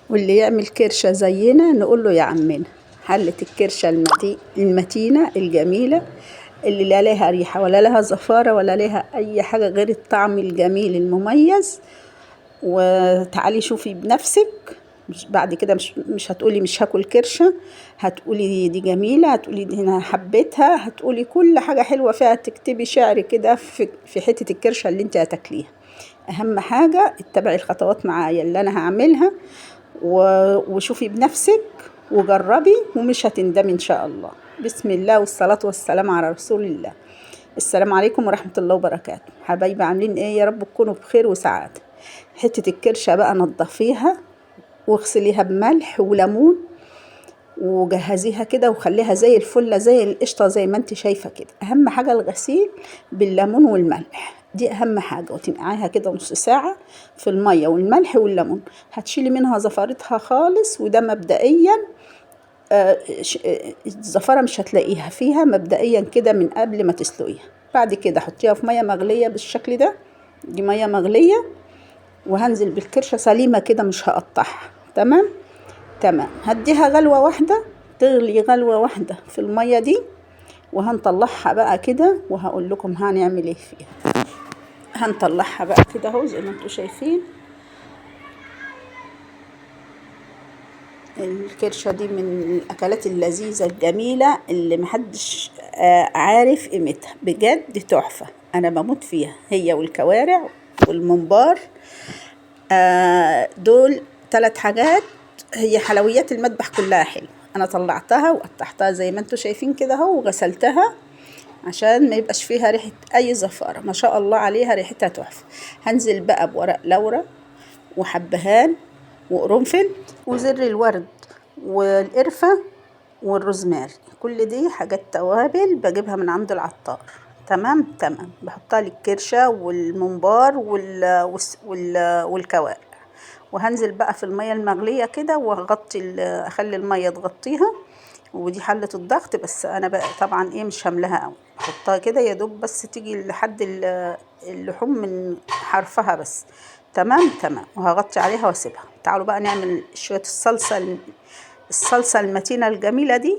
واللي يعمل كرشة زينا نقول له يا عمنا. حلة الكرشة المتينة الجميلة اللي لا لها ريحة ولا لها زفارة ولا لها أي حاجة غير الطعم الجميل المميز. وتعالي شوفي بنفسك، مش بعد كده مش هتقولي مش هاكل كرشة، هتقولي دي جميلة، هتقولي دي أنا حبيتها، هتقولي كل حاجة حلوة فيها، تكتبي شعر كده في حتة الكرشة اللي انت هتاكليها. أهم حاجة اتبعي الخطوات معايا اللي أنا هعملها وشوفي بنفسك وجربي ومش هتندمي إن شاء الله. بسم الله والصلاة والسلام على رسول الله. السلام عليكم ورحمة الله وبركاته. حبايبي عاملين ايه؟ يا رب تكونوا بخير وسعادة. حتة الكرشة بقى نضفيها واغسليها بملح وليمون وجهزيها كده وخليها زي الفلة زي القشطة زي ما انت شايفة كده. اهم حاجة الغسيل بالليمون والملح، دي اهم حاجة، وتنقعيها كده نص ساعة في المية والملح والليمون. هتشيلي منها زفارتها خالص، وده مبدئيا الزفارة مش هتلاقيها فيها مبدئيا كده من قبل ما تسلقيها. بعد كده حطيها في مية مغلية بالشكل ده، دي مية مغلية، وهنزل بالكرشة سليمة كده مش هقطعها. تمام. هديها غلوة واحدة، تغلي غلوة واحدة في المية دي، وهنطلعها بقى كده وهقول لكم هنعمل ايه فيها. هنطلعها بقى كده اهو زي ما انتوا شايفين. الكرشة دي من الأكلات اللذيذة الجميلة اللي محدش عارف قيمتها، بجد تحفة. أنا بموت فيها، هي والكوارع والممبار. دول 3 حاجات هي حلويات المذبح كلها حلوة. أنا طلعتها وقطعتها زي ما انتوا شايفين كده اهو، وغسلتها عشان ما يبقاش فيها ريحة أي زفارة. ما شاء الله عليها ريحتها تحفة. هنزل بقى بورق لورا وحبهان وقرنفل وزر الورد والقرفة والروزماري. كل دي حاجات توابل بجيبها من عند العطار. تمام. بحطها للكرشة والممبار والكوارع. وهنزل بقى في المية المغلية كده واغطي اخلي المية تغطيها. ودي حلة الضغط، بس انا بقى طبعا ايه مش هملاها قوي، احطها كده يا دوب بس تيجي لحد اللحوم من حرفها بس. تمام. وهغطي عليها واسيبها. تعالوا بقى نعمل شوية الصلصة المتينة الجميلة دي.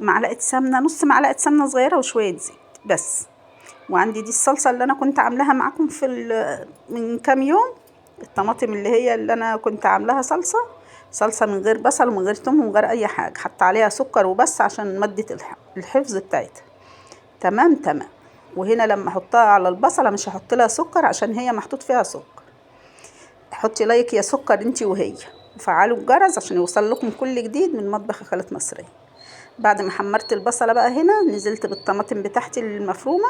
معلقة سمنة، نص معلقة سمنة صغيرة وشوية زيت بس. وعندي دي الصلصة اللي انا كنت عاملاها معاكم من كام يوم، الطماطم اللي هي اللي انا كنت عاملاها صلصة من غير بصل ومن غير توم ومن غير اي حاجة، حط عليها سكر وبس عشان مادة الحفظ بتاعتها. تمام. وهنا لما احطها على البصلة مش هحط لها سكر عشان هي محطوط فيها سكر. حطي لايك يا سكر انتي وهي، وفعلوا الجرس عشان يوصل لكم كل جديد من مطبخ خالة مصرية. بعد ما حمرت البصلة بقى هنا نزلت بالطماطم بتاعتي المفرومة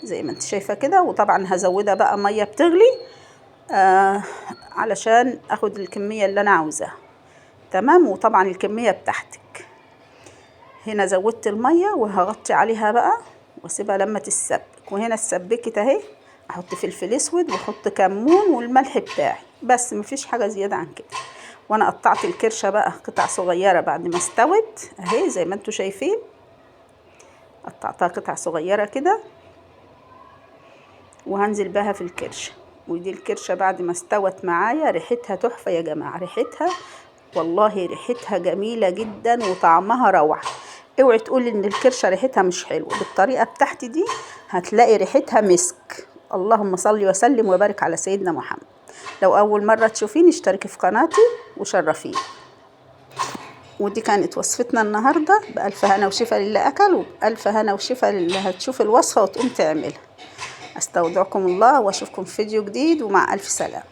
زي ما انت شايفة كده، وطبعا هزودها بقى مية بتغلي علشان اخد الكمية اللي انا عاوزاها. تمام. وطبعا الكمية بتاعتك. هنا زودت المية وهغطي عليها بقى واسيبها لما تتسبك. وهنا اتسبكت اهي، احط فلفل اسود واحط كمون والملح بتاعي بس، مفيش حاجة زيادة عن كده. وانا قطعت الكرشة بقى قطع صغيرة بعد ما استوت اهي زي ما انتوا شايفين، قطعتها قطع صغيرة كده وهنزل بها في الكرشة. ودي الكرشة بعد ما استوت معايا ريحتها تحفة يا جماعة، ريحتها والله ريحتها جميلة جدا وطعمها روعة. اوعي تقولي ان الكرشة ريحتها مش حلوة، بالطريقة بتاعتي دي هتلاقي ريحتها مسك. اللهم صل وسلم وبارك على سيدنا محمد. لو اول مرة تشوفيني اشتركي في قناتي وشرفيني. ودي كانت وصفتنا النهاردة، بألف هنا وشفا للي أكل، وبألف هنا وشفا للي هتشوف الوصفة وتقوم تعملها. أستودعكم الله وأشوفكم في فيديو جديد، ومع ألف سلام.